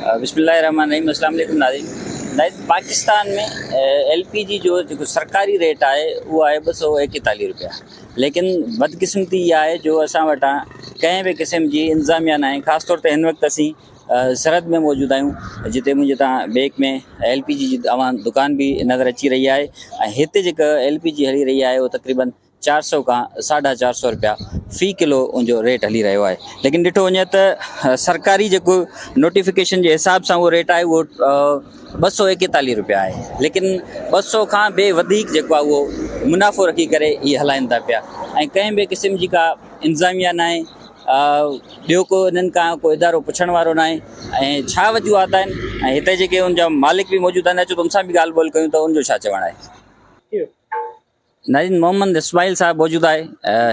बिस्मिल्लाहिर्रहमानिर्रहीम। अस्सलाम वालेकुम नाज़रीन। पाकिस्तान में LPG जो सरकारी रेट है वो है 241 रुपया, लेकिन बदकिस्मती इहा है जो असां वटां कंहिं बि क़िस्म जी इंतज़ामिया न आहे। ख़ासि तौर ते हिन वक़्तु असीं सरहद में मौजूदु आहियूं, जिते मुंहिंजे तव्हां बैग में LPG जी तव्हां दुकान बि नज़र अची रही आहे। ऐं हिते जेका LPG हली रही आहे उहो तक़रीबन 400 खां 450 रुपया फ़ी किलो उनजो रेट हली रहियो आहे। लेकिन ॾिठो वञे त सरकारी जेको नोटिफिकेशन जे हिसाब सां उहो रेट आहे उहो 241 रुपया आहे, लेकिन 200 खां बि वधीक जेको आहे उहो मुनाफ़ो रखी करे इहे हलाइनि था पिया ऐं कंहिं बि क़िस्म जी का इंतज़ामिया न आहे। ॿियो को इन्हनि खां को इदारो पुछण वारो न आहे। ऐं छा वजूहात आहिनि ऐं हिते जेके उनजा मालिक बि मौजूदु आहिनि, अचो त उनसां बि ॻाल्हि ॿोल कयूं त उनजो छा चवणु आहे। नाज़रीन, मोहम्मद इस्माइल साहब मौजूदु आहे,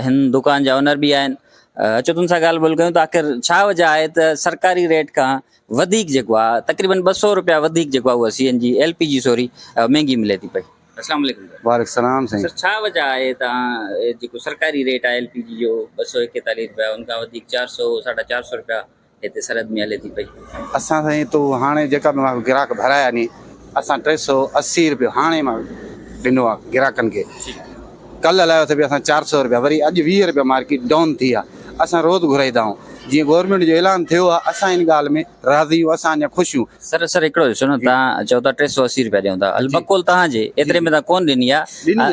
हिन दुकान जा ओनर बि आहिनि। अचो तुम सां ॻाल्हि ॿोल कयूं त आख़िर छा वजह आहे त सरकारी रेट खां वधीक जेको आहे तक़रीबन 200 रुपया वधीक जेको आहे उहा CNG LPG सॉरी महांगी मिले थी पई। अस्सलाम वालेकुम। वालेकुम सलाम साईं। सर, छा वजह आहे तव्हां जेको सरकारी रेट आहे LPG जो 241 रुपया, उनखां वधीक 400 450 रुपया हिते सरहद में हले थी पई? असां साईं तो हाणे जेका मां ग्राहक भराया नी, असां 380 रुपया हाणे मां ॾिनो आहे ग्राहकनि खे। कल्ह हलायो त बि असां 400 रुपया, वरी अॼु 20 रुपया मार्केट डाउन थी आहे। असां रोज़ घुराईंदा आहियूं, जीअं गवर्नमेंट जो ऐलान थियो आहे असां इन ॻाल्हि में राज़ी आहियूं, असां अञा ख़ुशि आहियूं। सर हिकिड़ो ॾिसो न, तव्हां चओ था 380 रुपया ॾियूं था, अलबकोल तव्हांजे एतिरे में तव्हां कोन ॾिनी आहे।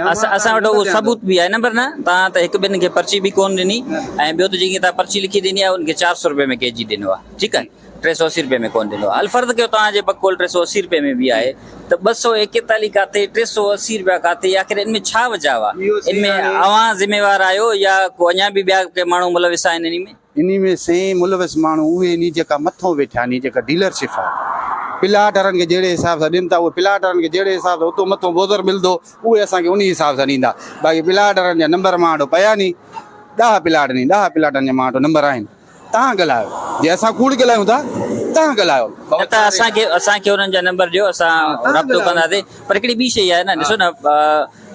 असां वटि उहो सबूत बि आहे नंबर न, तव्हां त हिकु ॿिनि खे पर्ची बि कोन ॾिनी ऐं ॿियो त जेकी तव्हां पर्ची लिखी ॾिनी आहे उनखे 400 रुपये में KG ॾिनो आहे, ठीकु आहे, 380 रुपये में कोन ॾिनो आहे। अलफर्द कयो तव्हांजे बकोल 380 रुपये में बि आहे त 241 काथे, 380 रुपया काथे, आख़िर इनमें छा वजह आहे? इनमें अवां ज़िम्मेवार आहियो या को अञा बि ॿिया के माण्हू मुलविस आहिनि इन में? इन में साईं मुलविस माण्हू उहे नी जेका मथों वेठा नी, जेका डीलरशिप आहे, प्लाट वारनि खे जहिड़े हिसाब सां ॾियनि था उहे प्लाट वारनि खे जहिड़े हिसाब सां उतो मथों बोदर मिलंदो उहे असांखे उन हिसाब सां ॾींदा। बाक़ी प्लाट वारनि जा नंबर मां वटि पिया नी, 10 प्लाट नी, 10 प्लाटनि जा मां वटि नंबर आहिनि। तव्हां ॻाल्हायो, जे असां कूड़ ॻाल्हायूं था तव्हां ॻाल्हायो त असांखे उन्हनि जा नंबर ॾियो, असां राब्तो कंदासीं। पर हिकिड़ी ॿी शइ आहे न, ॾिसो न,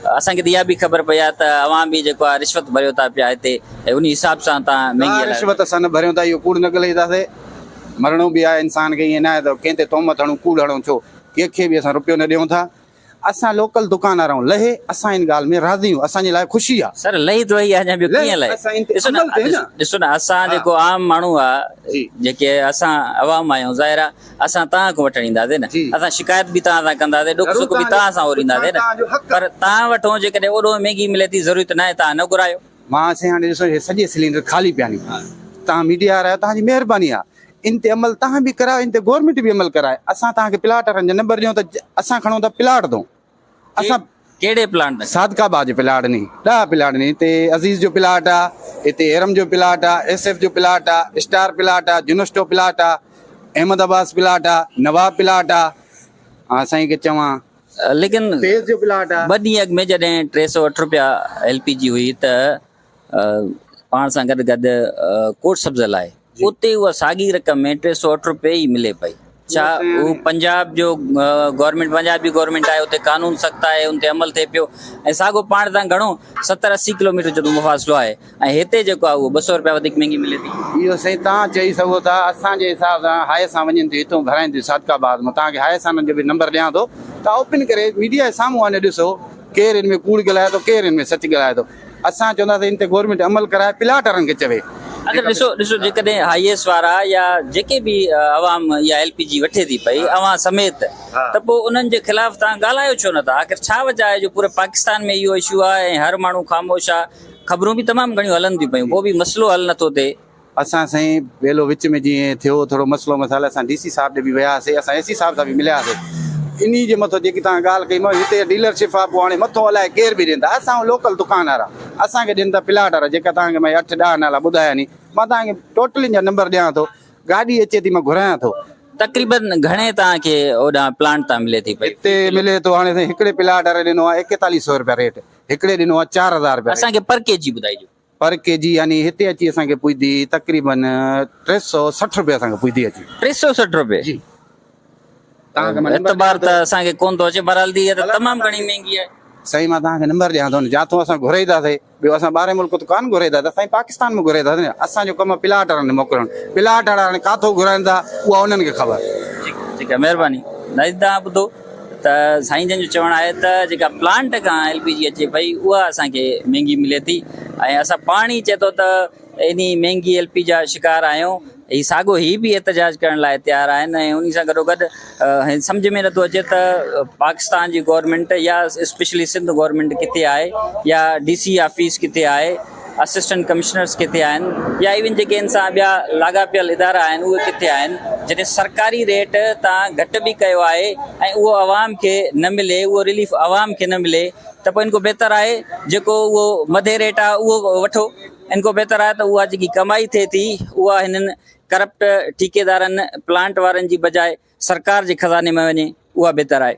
असांखे त इहा बि ख़बर पई आहे त अवां बि जेको आहे रिश्वत भरियो था पिया हिते, उन हिसाब सां तव्हां महांगी रिश्वत असां न भरियूं था, इहो कूड़ न ॻाल्हाईंदासीं। मरणो बि आहे इंसान खे, ईअं न आहे त कंहिं ते तोहमत हणूं, कूड़ हणूं, छो कंहिंखे बि असां रुपयो न ॾियूं था। असां लोकल दुकानदार आहियूं, लहे असां इन ॻाल्हि में राज़ी आहियूं, असांजे लाइ ख़ुशी आहे। सर लही तो अञा ॿियो कीअं लहे? ॾिसो न, असां जेको आम माण्हू आहे, जेके असां अवाम आहियूं, ज़ाहिर आहे असां तव्हां खां वठणु ईंदासीं न, असां शिकायत बि तव्हां सां कंदासीं, ॾुख सुख बि तव्हां सां ओरींदासीं न। पर तव्हां वठो जेकॾहिं ओॾो महांगी मिले थी, ज़रूरत न आहे, तव्हां न घुरायो। मां साईं हाणे ॾिसो, हे सॼे सिलेंडर ख़ाली पिया नी, तव्हां मीडिया वारा आहियो, तव्हांजी महिरबानी आहे, इन ते अमल तव्हां बि करायो, इन ते गवर्नमेंट बि अमल कराए। असां तव्हांखे प्लाट वारनि जा नंबर ॾियूं त असां खणूं था प्लाट दो। असां कहिड़े प्लांट? सादकाबाद जो प्लाट नी, 10 प्लाट नी, हिते अज़ीज़ जो प्लाट आहे, हिते हेरम जो प्लाट आहे, SF जो प्लाट आहे, स्टार प्लाट आहे, जुनस्टो प्लाट आहे, अहमदाबाद प्लाट आहे, नवाब प्लाट आहे, साईं खे चवां लेकिन तेज जो प्लाट आहे। 2 ॾींहं अॻु में जॾहिं 308 रुपया LPG हुई त पाण सां गॾु गॾु कोट सब्ज़ल आहे, उते उहा साॻी रक़म में 308 रुपये ई मिले पई। छा उहो पंजाब जो गवर्नमेंट, पंजाबी गवर्नमेंट आहे, उते कानून सख़्तु आहे, उन ते अमल थिए पियो ऐं साॻियो पाण तां घणो 70-80 किलोमीटर जो मुफ़ासिलो आहे ऐं हिते जेको आहे उहो 200 रुपया वधीक महांगी मिले थी। इहो साईं तव्हां चई सघो था, असांजे हिसाब सां हाय सां वञनि थियूं, हितां भराइनि थियूं सादकाबाद मां। तव्हांखे हाय सां जो बि नंबर ॾियां थो, तव्हां ओपन करे मीडिया जे साम्हूं वञी ॾिसो केरु हिन में कूड़ ॻाल्हाए थो, केरु हिन में सच ॻाल्हाए थो। असां चवंदासीं इन ते गवर्नमेंट अमल कराए, प्लाट वारनि खे चवे। अगरि ॾिसो जेकॾहिं हाईएस वारा या जेके बि अवाम या LPG वठे थी पई अवां समेत, त पोइ उन्हनि जे ख़िलाफ़ तव्हां ॻाल्हायो छो नथा? आख़िर छा वजह आहे जो पूरे पाकिस्तान में इहो इशू आहे ऐं हर माण्हू ख़ामोश आहे? ख़बरूं बि तमामु घणियूं हलनि थियूं पियूं, पोइ बि मसइलो हल नथो थिए। असां साईं वेलो विच में जीअं थियो थोरो मसइलो मसाइलो, असां DC साहब ॾे बि वियासीं, असां AC साहब सां बि मिलियासीं। इन जे मथां जेकी तव्हां ॻाल्हि कई, मां हिते डीलरशिप आहे, पोइ हाणे मथो अलाए केरु बि ॾींदा। असां लोकल दुकानदार आहे, असांखे ॾियनि था प्लाट वारा, जेका तव्हांखे मां 8-10 नाला ॿुधाया नी। मां तव्हांखे टोटली जा नंबर ॾियां थो, गाॾी अचे थी मां घुरायां थो। तक़रीबन घणे तव्हांखे ओॾां प्लांट तां मिले थी पई? हिते मिले थो हाणे साईं, हिकिड़े प्लाट वारे ॾिनो आहे 4100 रुपया रेट, हिकिड़े ॾिनो आहे 4000 रुपया। असांखे पर KG ॿुधाइजो। पर KG यानी हिते अची असांखे पुॼंदी तक़रीबन 360 रुपया असांखे पुॼंदी अची। 360 रुपये जी? एतबार त असांखे कोन थो अचे, बहरहाल दी त तमामु घणी महांगी आहे। साईं मां तव्हांखे नंबर ॾियां थो, जाथों असां घुराईंदासीं, ॿियो असां ॿाहिरि मुल्क तो कान घुराईंदासीं, साईं पाकिस्तान में घुराईंदासीं। असांजो कमु प्लाट वारनि मोकिलणु, प्लाट वारा हाणे काथो घुराइनि था उहा उन्हनि खे ख़बर। ठीकु आहे, महिरबानी। नाज़िद तव्हां ॿुधो त साईं जन जो चवणु आहे त जेका प्लांट खां LPG अचे पई उहा असांखे महांगी मिले थी ऐं असां पाणी चए थो त एनी महांगी LPG जा शिकार आहियूं। ही साॻियो ही बि एहतजाज करण लाइ तयारु आहिनि ऐं उन सां गॾोगॾु सम्झ में नथो अचे त पाकिस्तान जी गवर्नमेंट या स्पेशली सिंध गवर्नमेंट किथे आहे या DC ऑफिस किथे आहे, असिस्टेंट कमिश्नर्स किथे आहिनि या इवन जेके इन सां ॿिया लाॻापियल इदारा आहिनि उहे किथे आहिनि। जॾहिं सरकारी रेट तव्हां घटि बि कयो आहे ऐं उहो आवाम खे न मिले, उहो रिलीफ आवाम खे न मिले त पोइ इनको बहितर आहे जेको उहो मथे रेट आहे उहो वठो। इनको बहितर आहे त उहा जेकी कमाई थिए थी उहा हिननि करप्ट ठेकेदारनि प्लांट वारनि जी बजाए सरकार जे खज़ाने में वञे, उहा बहितर आहे।